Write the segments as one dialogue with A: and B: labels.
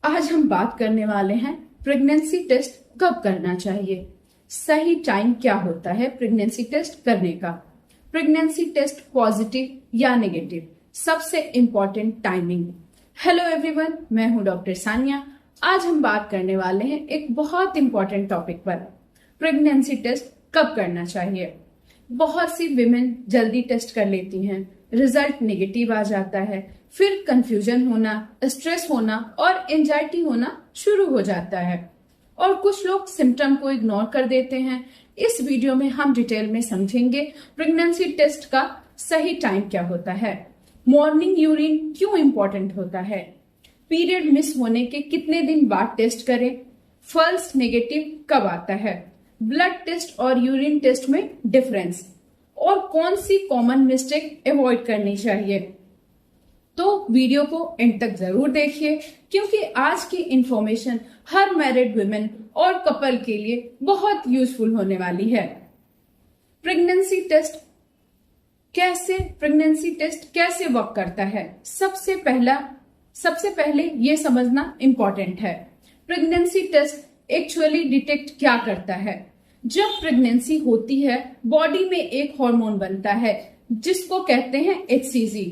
A: आज हम बात करने वाले हैं प्रेगनेंसी टेस्ट कब करना चाहिए। सही टाइम क्या होता है प्रेगनेंसी टेस्ट करने का। प्रेगनेंसी टेस्ट पॉजिटिव या नेगेटिव, सबसे इंपॉर्टेंट टाइमिंग। हेलो एवरीवन, मैं हूं डॉक्टर सानिया। आज हम बात करने वाले हैं एक बहुत इंपॉर्टेंट टॉपिक पर, प्रेगनेंसी टेस्ट कब करना चाहिए। बहुत सी विमेन जल्दी टेस्ट कर लेती हैं, रिजल्ट नेगेटिव आ जाता है, फिर कंफ्यूजन होना, स्ट्रेस होना और एंजाइटी होना शुरू हो जाता है और कुछ लोग सिम्टम को इग्नोर कर देते हैं। इस वीडियो में हम डिटेल में समझेंगे प्रेगनेंसी टेस्ट का सही टाइम क्या होता है, मॉर्निंग यूरिन क्यों इंपॉर्टेंट होता है, पीरियड मिस होने के कितने दिन बाद टेस्ट करें, फॉल्स नेगेटिव कब आता है, ब्लड टेस्ट और यूरिन टेस्ट में डिफरेंस और कौन सी कॉमन मिस्टेक अवॉइड करनी चाहिए। तो वीडियो को एंड तक जरूर देखिए क्योंकि आज की इंफॉर्मेशन हर मैरिड वुमेन और कपल के लिए बहुत यूजफुल होने वाली है। प्रेगनेंसी टेस्ट कैसे वर्क करता है, सबसे पहले ये समझना इंपॉर्टेंट है। प्रेगनेंसी टेस्ट एक्चुअली डिटेक्ट क्या करता है। जब प्रेगनेंसी होती है बॉडी में एक हार्मोन बनता है जिसको कहते हैं HCG,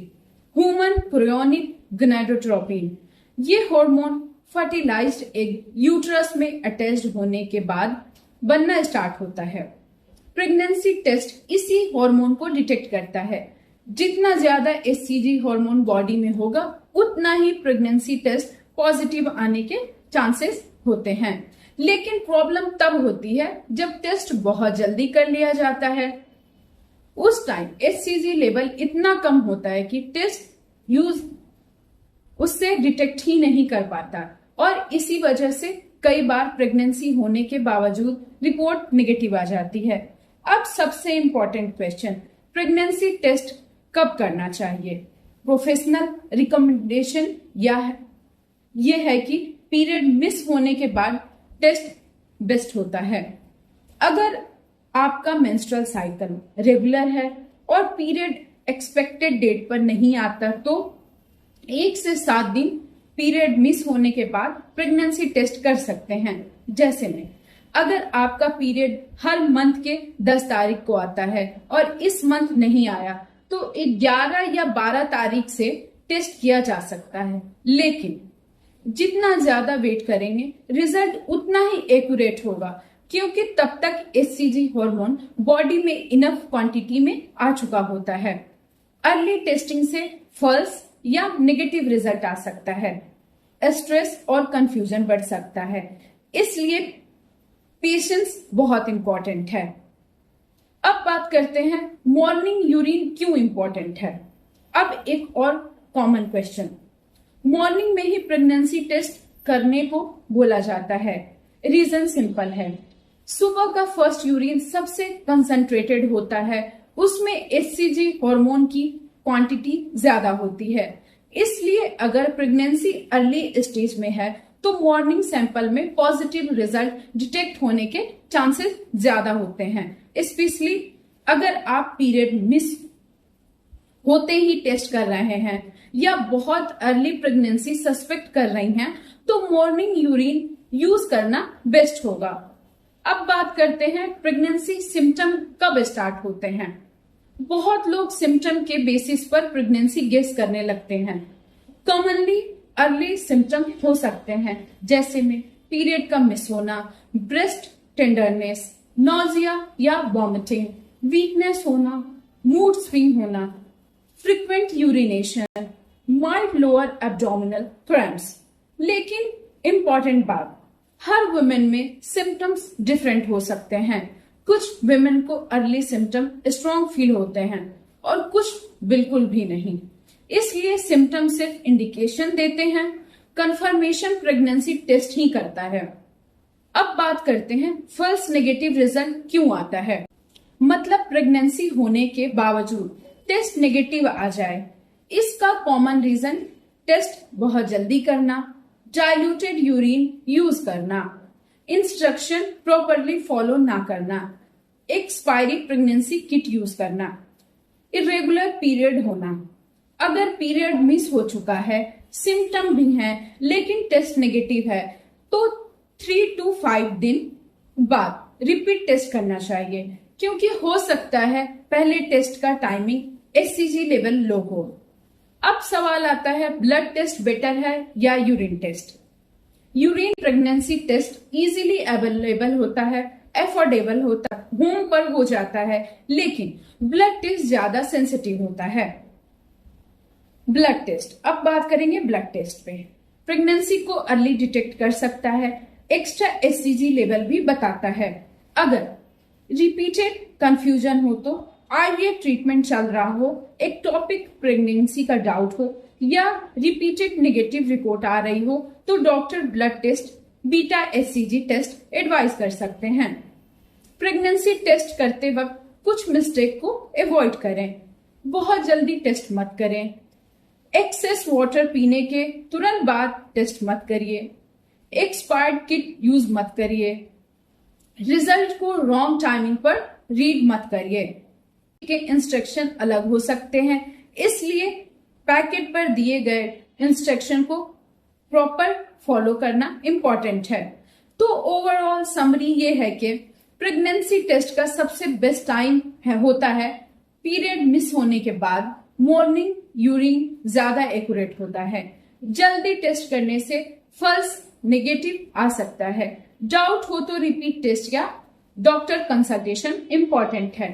A: ह्यूमन कोरियोनिक गोनाडोट्रोपिन। ये हार्मोन फर्टिलाइज्ड एग यूट्रस में अटैच्ड होने के बाद बनना स्टार्ट होता है। प्रेगनेंसी टेस्ट इसी हार्मोन को डिटेक्ट करता है। जितना ज्यादा HCG हार्मोन बॉडी में होगा उतना ही प्रेगनेंसी टेस्ट पॉजिटिव आने के चांसेस होते हैं। लेकिन प्रॉब्लम तब होती है जब टेस्ट बहुत जल्दी कर लिया जाता है। उस टाइम HCG लेवल इतना कम होता है कि टेस्ट उससे डिटेक्ट ही नहीं कर पाता और इसी वजह से कई बार प्रेगनेंसी होने के बावजूद रिपोर्ट नेगेटिव आ जाती है। अब सबसे इंपॉर्टेंट क्वेश्चन, प्रेगनेंसी टेस्ट कब करना चाहिए। प्रोफेशनल रिकमेंडेशन यह है कि पीरियड मिस होने के बाद टेस्ट बेस्ट होता है। अगर आपका मेंस्ट्रुअल साइकिल रेगुलर है और पीरियड एक्सपेक्टेड डेट पर नहीं आता तो 1 से 7 दिन पीरियड मिस होने के बाद प्रेगनेंसी टेस्ट कर सकते हैं। जैसे में अगर आपका पीरियड हर मंथ के 10 तारीख को आता है और इस मंथ नहीं आया तो 11 या 12 तारीख से टेस्ट किया जा सकता है। लेकिन जितना ज्यादा वेट करेंगे रिजल्ट उतना ही एक्यूरेट होगा क्योंकि तब तक HCG हार्मोन बॉडी में इनफ क्वांटिटी में आ चुका होता है। अर्ली टेस्टिंग से फॉल्स या नेगेटिव रिजल्ट आ सकता है, स्ट्रेस और कंफ्यूजन बढ़ सकता है। इसलिए पेशेंस बहुत इंपॉर्टेंट है। अब बात करते हैं मॉर्निंग यूरिन क्यों इंपॉर्टेंट है। अब एक और कॉमन क्वेश्चन, मॉर्निंग में ही प्रेगनेंसी टेस्ट करने को बोला जाता है। रीजन सिंपल है, सुबह का फर्स्ट यूरिन सबसे कंसंट्रेटेड होता है, उसमें HCG हार्मोन की क्वांटिटी ज्यादा होती है। इसलिए अगर प्रेगनेंसी अर्ली स्टेज में है तो मॉर्निंग सैंपल में पॉजिटिव रिजल्ट डिटेक्ट होने के चांसेस ज्यादा होते हैं। स्पेशली अगर आप पीरियड मिस होते ही टेस्ट कर रहे हैं या बहुत अर्ली प्रेगनेंसी सस्पेक्ट कर रही हैं तो मॉर्निंग यूरिन यूज करना बेस्ट होगा। अब बात करते हैं प्रेगनेंसी सिम्टम कब स्टार्ट होते हैं। बहुत लोग सिम्टम के बेसिस पर प्रेगनेंसी गेस करने लगते हैं। कॉमनली अर्ली सिम्टम हो सकते हैं जैसे में पीरियड का मिस होना, ब्रेस्ट टेंडरनेस, नॉजिया या वॉमिटिंग, वीकनेस होना, मूड स्विंग होना, frequent urination, mild lower abdominal cramps. लेकिन इंपॉर्टेंट बात, हर वुमेन में सिम्टम्स डिफरेंट हो सकते हैं। कुछ वुमेन को अर्ली सिम्टम स्ट्रॉन्ग फील होते हैं और कुछ बिल्कुल भी नहीं। इसलिए सिम्टम सिर्फ इंडिकेशन देते हैं, कंफर्मेशन प्रेगनेंसी टेस्ट ही करता है। अब बात करते हैं फॉल्स नेगेटिव रिजल्ट क्यों आता है। मतलब प्रेगनेंसी होने के बावजूद टेस्ट नेगेटिव आ जाए। इसका कॉमन रीजन टेस्ट बहुत जल्दी करना, डाइल्यूटेड यूरिन यूज करना, इंस्ट्रक्शन प्रॉपरली फॉलो ना करना, एक्सपायरी प्रेगनेंसी किट यूज करना, इरेगुलर पीरियड होना, अगर पीरियड मिस हो चुका है, सिम्टम भी हैं, लेकिन टेस्ट नेगेटिव है, तो 3 to 5 दिन बाद रिपीट टेस्ट करना चाहिए, क्योंकि हो सकता है पहले टेस्ट का टाइमिंग एचसीजी लेवल लो हो। अब सवाल आता है, ब्लड टेस्ट बेटर है या urine test? Urine pregnancy test easily available होता है, एफोर्डेबल होता है, होम पर हो जाता है, लेकिन ब्लड टेस्ट ज्यादा सेंसिटिव होता है। ब्लड टेस्ट, अब बात करेंगे ब्लड टेस्ट पे। प्रेगनेंसी को अर्ली डिटेक्ट कर सकता है, एक्स्ट्रा एचसीजी लेवल भी बताता है। अगर रिपीटेड कंफ्यूजन हो तो, आईवीएफ ट्रीटमेंट चल रहा हो, एक्टोपिक प्रेगनेंसी का डाउट हो या रिपीटेड नेगेटिव रिपोर्ट आ रही हो, तो doctor blood test, beta HCG test advice कर सकते हैं। प्रेगनेंसी टेस्ट करते वक्त कुछ मिस्टेक को अवॉइड करें। बहुत जल्दी टेस्ट मत करें। एक्सेस वाटर पीने के तुरंत बाद टेस्ट मत करिए। एक्सपायर्ड किट यूज मत करिए। रिजल्ट को रॉन्ग टाइमिंग पर रीड मत करिए। के इंस्ट्रक्शन अलग हो सकते हैं, इसलिए पैकेट पर दिए गए इंस्ट्रक्शन को प्रॉपर फॉलो करना इंपॉर्टेंट है। तो ओवरऑल समरी ये है कि प्रेगनेंसी टेस्ट का सबसे बेस्ट टाइम होता है पीरियड मिस होने के बाद। मॉर्निंग यूरिन ज्यादा एक्यूरेट होता है। जल्दी टेस्ट करने से फॉल्स नेगेटिव आ सकता है। डाउट हो तो रिपीट टेस्ट या डॉक्टर कंसल्टेशन इंपॉर्टेंट है।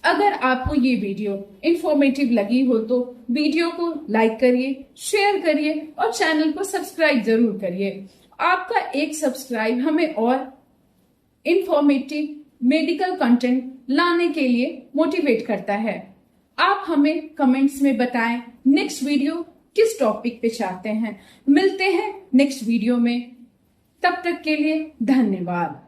A: अगर आपको ये वीडियो इंफॉर्मेटिव लगी हो तो वीडियो को लाइक करिए, शेयर करिए और चैनल को सब्सक्राइब जरूर करिए। आपका एक सब्सक्राइब हमें और इंफॉर्मेटिव मेडिकल कंटेंट लाने के लिए मोटिवेट करता है। आप हमें कमेंट्स में बताएं नेक्स्ट वीडियो किस टॉपिक पे चाहते हैं। मिलते हैं नेक्स्ट वीडियो में, तब तक के लिए धन्यवाद।